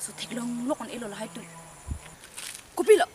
so thiklong lokon elo la haitu kupilo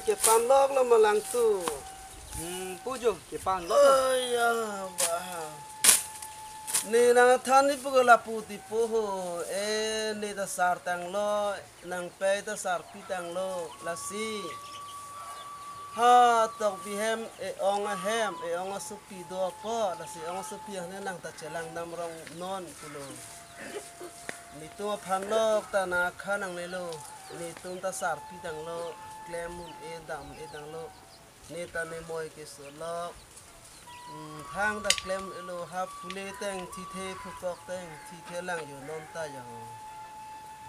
ke panlok la malang tu. Pujo ke panlok. Ayya bah. Ni nang than ni pugala puti poho ni da sar tang lo nang pe da sar pi tang lo lasi. Ha tok bihem ong supi do po lasi ong supi ne nang ta chelang nam rong non pulo. Ni tu panlok ta na khanang le lo ni tu ta sar pi tang lo klemun dam dang lo ni ta ne moi ke so lo thang da klem lo ha phule teng thi the phukok teng thi the lang yo non ta yo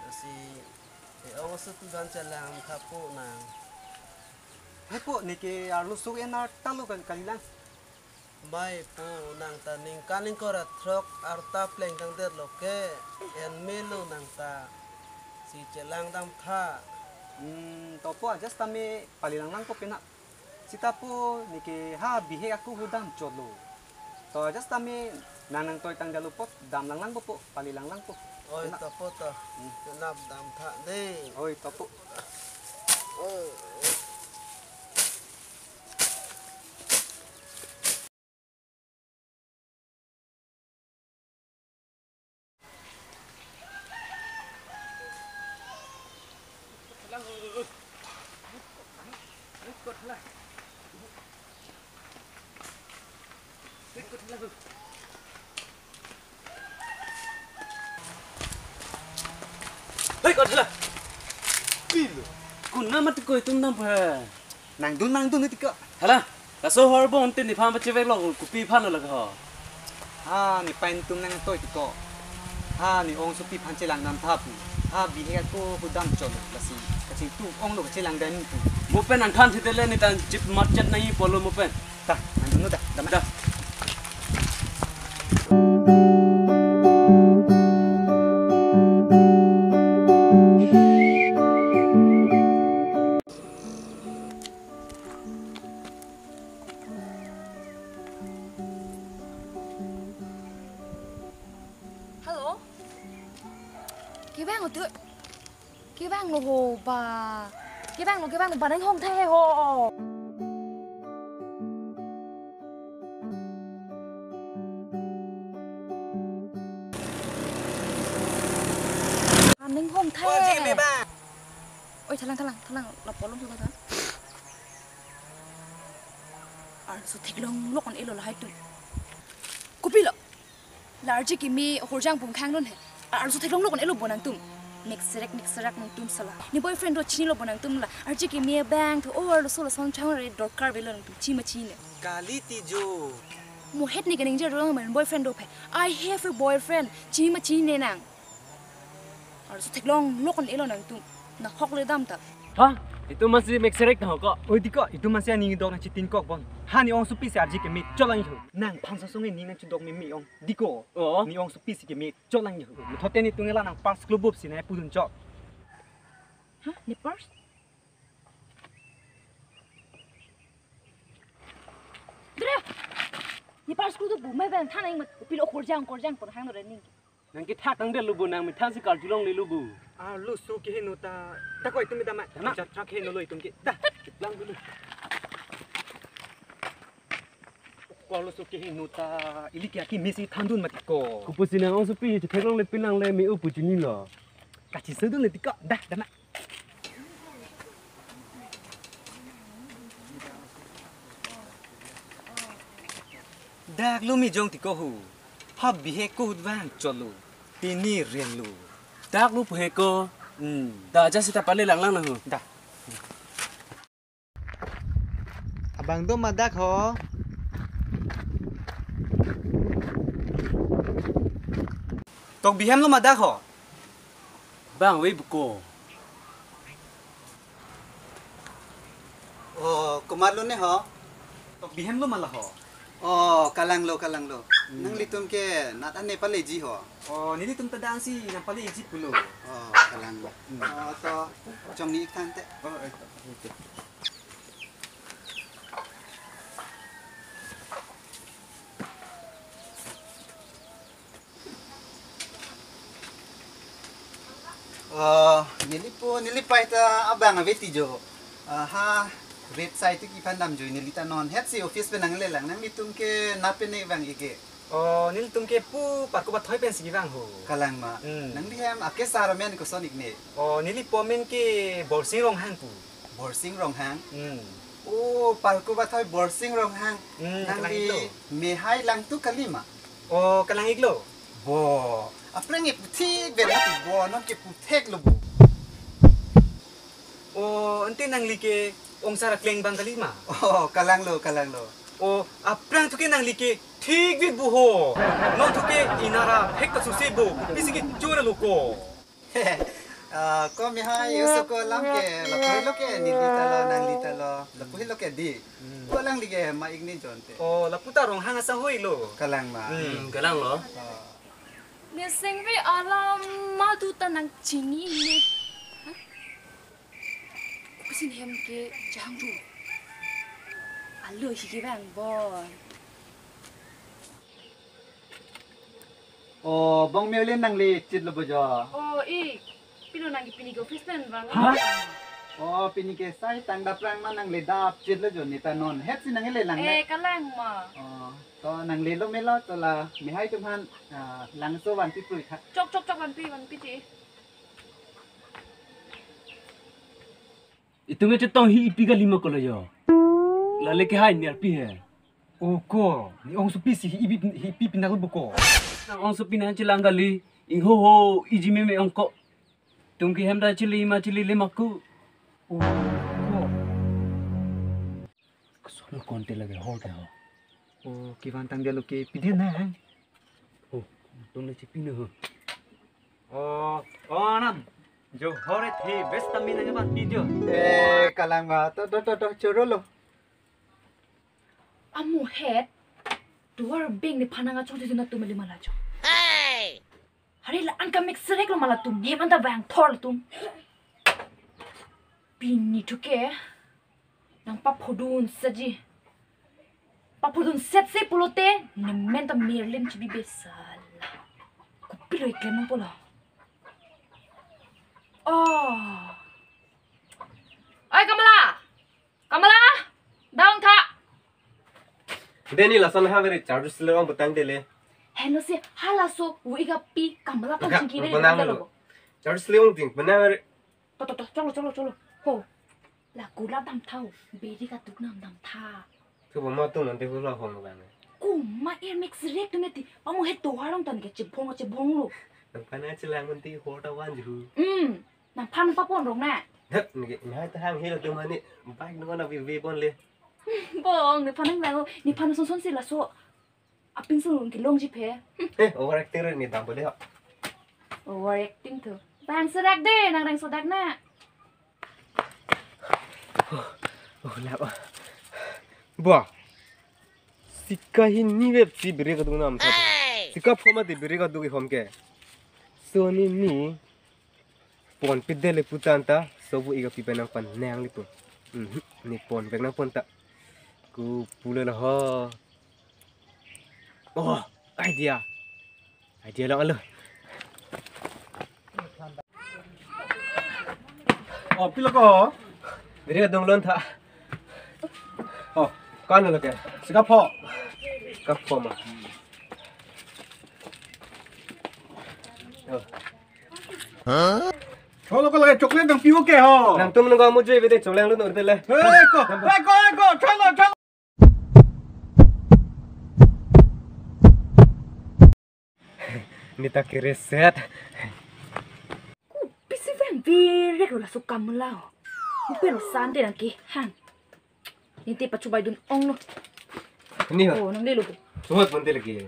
si ong su tu gan chelang tha po na Hai po ni ke arlu su enar talu kan kalilang. mai po nang ta ning kaning kora throk arta pleng tang der lo ke en melo nang ta si chelang dam tha Topo aja tame palilang lang po pina. Sita po ni ke ha bihe aku hudam cholo. To aja tame nanang toy tang jalupot dam lang po palilang lang po. oi ta po ta nap dam tha de Oi topo. Hei kau dah. Bilo. Kuna mat kau itu nampak. Nang dun ni tika. Hala. Kaso horbo unti ni paham macam vlog kupi paham lagi ha. Ha ni pain tum nang toy tiko. Ha ni ong supi pancelang nam thapu. Ha bihe aku hudam cholo lasi. Kacing tu ong lo kecelang dan tu. Mupen angkan sitele ni tan chip marchet nahi polo mupen. Dah, nang dun dah. Dah. hello cái bang của tụi cái bang của hồ bà cái bang của bà đánh hông thê hồ bà đánh hông thê ôi thằng lăng lọc bỏ luôn thôi thằng so thiklong lokon elo la haitu kupilo larji kimi horjang bum khang don he so thiklong lokon elo bonang tum mix serak nang tum sala ni boyfriend do chini lo bonang tum la arji kimi bang to over so la son chang re dorkar belon tum chi ma chi ne kali ti jo mo het ni ganing je ro man boyfriend do phe I have a boyfriend chi ma chi ne nang so thiklong lokon elo nang tum na hok le dam ta Ha? Itu masih make serek dah kok. Oi tiko itu masih ani dog na chitin kok bon. Ha ni ong supi se arji ke mi cholang yu. Nang phang sa songe ni nang chudok mi ong diko. Oh. Ni ong supi se ke mi cholang yu. Thote ni tungela nang pars club up si na pudun chok. ha ni pars Dre ni pars ku do bu mai ban thana ing ma pilo horjang por hang do ning Nang kita tang dia lubu nang mitang si kal julong li lubu. Ah lu su ke no ta. Ta ko itu mi ta ma. Ta trak he no lo itung ke. Da. Lang dulu. Kalau suka nuta ili kia ki misi tandun mati ko. Kupu sini orang sepi, cek long le pinang le mi upu jini lo. Kaci sedun le tika dah dah nak. Dak lu mi jong tiko hu. Hab bihe ko hudwang cholu. Tini rian lu. Tak lu puhe ko. Dah aja kita pale lang na ho. Dah. Abang tu madak ho. Tok bihem lu madak ho. Bang we buko. Oh, kumarlo ne ho. Tok bihem lu malah ho. Oh, kalang lo. Nang litum ke nat ane pale ji ho. Oh, nili tum tadaan si yang paling ijip pulo. Oh, kalang lo. Oh, to jong ni ikan te. Oh, Oh, nilipai ta abang aveti jo. Ha, red side tu ki pandam jo nilita non head si office pe nang le lang nang litum ke nape ne bang ike. oh, nili tum ke pu paku bat thoi pen sigi bang ho. Kalang ma. Nang di hem ake saramen ko sonik ne. Oh, nili pomen ke borsing rong hang pu. Borsing rong hang. Hmm. Oh, palko bat thoi borsing rong hang. Nang kalang di ito. mehai lang tu kalima. Oh, kalang iglo. Bo, apre nge putik berhati bo, non ke putek lo bo. Oh, ente nang like ong sara kleng bang kalima. Oh, kalang lo. Oh, aprang tuke nang like thik vi buho. Non tuke inara hek ka susi bu. Bisigi chura loko. Ko mi hai uso ko lam ke, lapoi lo ke nilita lo nang lita lo, lapoi lo ke di. Ko lang dige ma igni jonte. Oh, laputa rong hang asa hoi lo. Kalang ma. Galang lo. Nising vi alam madu tanang chini ni. Kusin hem ke jang ru. Alu higi bang bon. Oh, bong meulin nang li chit lo bojo. Oh, pino nang pini go office bang. Oh, pini ke sai tang da prang ma nang li dap chit lo jo ni ta non. Het si nang le lang ne. Kalang ma. Oh, to nang li lo me lo to la mi hai tum han lang so wan pi pui kha. Chok wan pi ti. Itu nge cetong hi ipi ka 5 ko lo yo. Lale ke hai ni arpi he. Oh, ko. Ni ong supi si hi pinakul buko. Nang ong sepi na cilang kali. Ing ho ho iji me ong ko. Tum ki hem da cili ma cili 5 ku. Oh, ko. Keson konte lagi ho ke ho. Oh, kiwan tang dia lo ke pidhe na hang. Oh, tum le cipi na ho. Oh, na. Jo hore the best tami na ba video. Kalang ma to choro lo. Amu head. Duar bing ni pananga chong tu na tu mali mala jo. Hey. Hari la angka mix rek lo mala tu ne banda bang thor tu. Pini tu ke. Nang pa phodun saji. Pa phodun set se pulote ne menta merlin chibi besal. Kupilo iklemon pola. Oh. Ay Kamala. Daun tha. Deni la sana ha veri charge sile ong batang dele. Hello se hala so wiga pi Kamala pa chinki ne Banang lo. Charge sile ong ting bana veri. Cholo. Ho. La kula dam thau. Beri ka tuk nam dam tha. Tu bo ma tu nan de ko la hong ba ne. Ku ma air mix rek tu ne ti. Pa mo he to harong tan ke chibong lo. Nang pana cilang mun ti ho ta wan ju. Nang pan pa pon rong na. Hep ni hai ta hang he lo tu ma ni. Bai no na vi bon le. Bong ni pan nang ni pan son si la so. Apin sun ki long ji phe. Over acting ni dam boleh. Overacting tu. Bang sedak de nang rang sodak na. Oh lap. Ba. Sikka hi ni web si bere ka du nam tha. Sikka phoma de bere ka du ki hom ke. So ni pon pidele putanta sobu iga pipenang pan nang lipu. Ni pon bek nang pon ta. Ku pula lah ha. Oh, idea lang alo. Oh, pila ko. Beri ka dong lon tha. Oh, kan lo ke. Sika pho. Sikap forma. Kalau kalau kayak coklat yang piu ke ho. Nang tum nang kamu jadi bete colang lu nurut le. Eko, chalo. Nita kiri set. Bisi ven virek lo la suka mulao. Pero sante nang ki han. Niti pacubai dun ong no. Ini ho. Oh nang lelo. Semut pun lagi.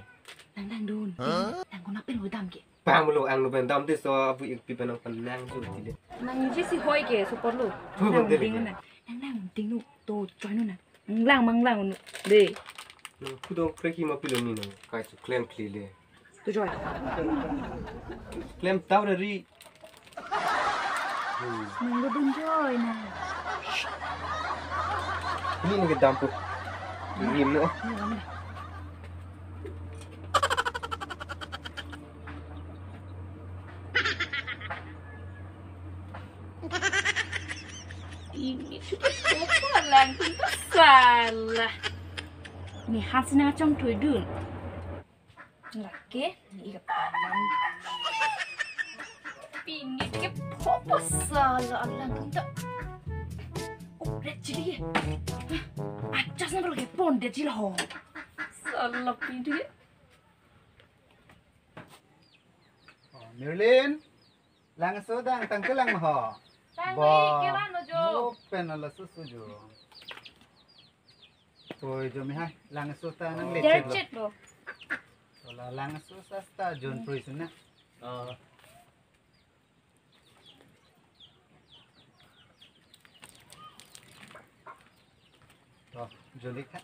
Nang dun. Nang ko napin udam ki. Pamulo ang lu bendam tu so abu ikpi penang penang tu tidak. Nang jisi hoi ke support lo. Tuh, Nang betul, ding betul. na. Nang ding no to join no na. Manglang no. De. Kudo kreki ma pilo ni no. Kai tu claim clearly. To join. Claim tahu dari. Nang lo dun join na. Ini ni dampu. Ini no. Ini sudah lang tentu salah. Ni hasil na chong tui dun. Laki ni ikat paman. Pini ke popo salah lang tentu. Oh, red chili. Acas na lagi pon red chili ho. Salah pini. Merlin, lang sodang tangke lang ho. Tangi kira no jo. Open ala susu jo. Toy jo mi hai lang sota nang Red lecet chit lo. lo. Ola lang susa sta John Price na. Oh, Jolie ka.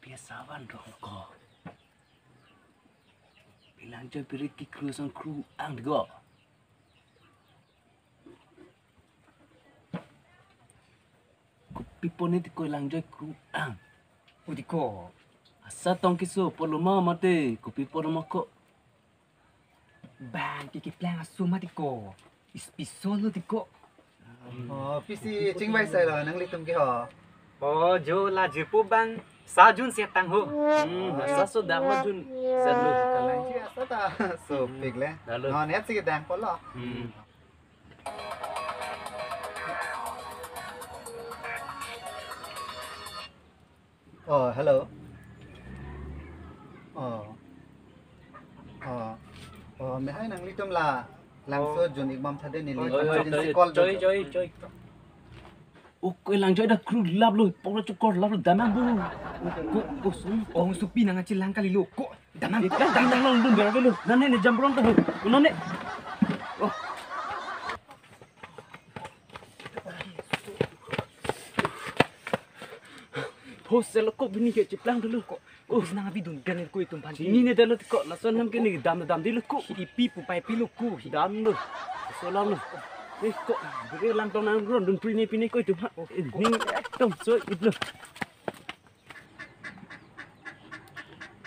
Biasawan dong ko. Bilang je beri ki cruisan kru ang go. Ko pipone ti ko lang je kru ang. Udi ko. Asa tong kiso polo mama te ko pipono mako. Bang kiki plan asu mati ko. Ispisolo di ko. Oh, pisi chingbai sai lo nang litum ki ho. Oh, jo la jipu bang. Sajun setang ho. Asa so dak ma jun selu. Kalang chi asa ta so big le. Lalu. No net sige dang polo. Oh, hello. May hai nang litum la. Lang so jun ikmam thade ni li emergency call. Joy. O ko lang joy da kru lab lo polo chukor lab lo damang bu. Ko sum. Oh, supi nang cilang kali lo. Ko damang Damang lo dun dera lo. Nane ne jambrong ta ho. Nane. Hosel ko bini ke ciplang dulu kok. Oh, nang abidun ganel ko itum pan. Ini ne dalat kok lason ham kini dam dilo ko. Ipi pu pai pilu ku. Dam lo. Solam lo. Kok beri lang tong nang ron dun pini ko itu. Ini ekdom so itu.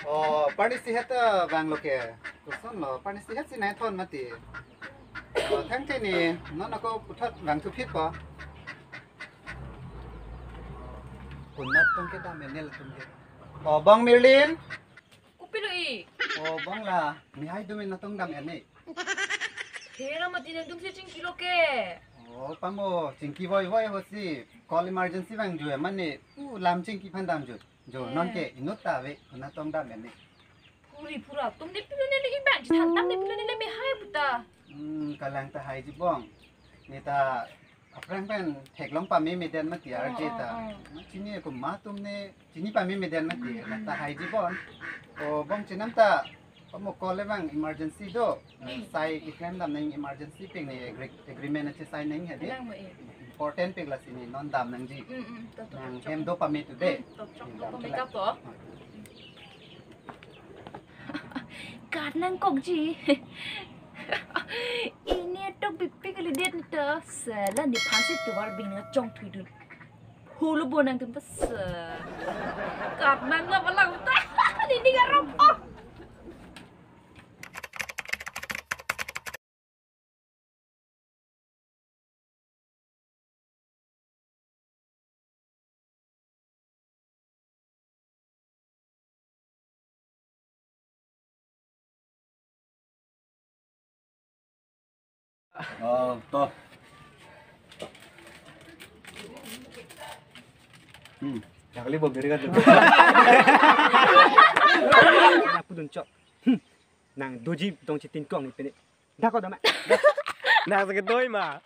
Oh, parisi heta banglo ke. Kuson lo parisi het sinai thon mati. Oh, thang te ni non ako puthat bang tu phit pa. Kunat tong ke dam enel tum ke. Oh, bang Merlin. Kupilo i. Oh, bang la. Mi hai dumin na tong dam ene. Hera mati nang dum se ching kilo ke. Oh, pango chingki voi hosi. Call emergency bang ju mane u lam chingki phan dam ju. Jo non ke inut ta ve kunat tong dam ene. Puri pura tum de pilo ne lagi bang. Tantam de pilo ne le me hai puta. Kalang ta hai ji bong. Ni ta aprang pen theklong pa me meden ma ti arje ta. Chini ko ma tumne chini pa me meden ma ti ta hai ji bon. O bong chinam ta mo call le bang emergency do. Sai ikram dam nang emergency ping ne agreement ache sign nang hadi. Lang mo e. Important ping la sini non dam nang ji. Tok Nang hem do pa me today. tok make up to. Karnang kok ji. Ini tok pipi kali selan di pansi tuar bingnya jong tuidun. Hulu bonang tum tas. Kap nang la balang ta. Ini garap. toh. Yang kali bawa berikat dulu. Aku dun cok. Nang doji dong citin kong ni pene. Dah kau dah mak. Nah, sakit doi mah.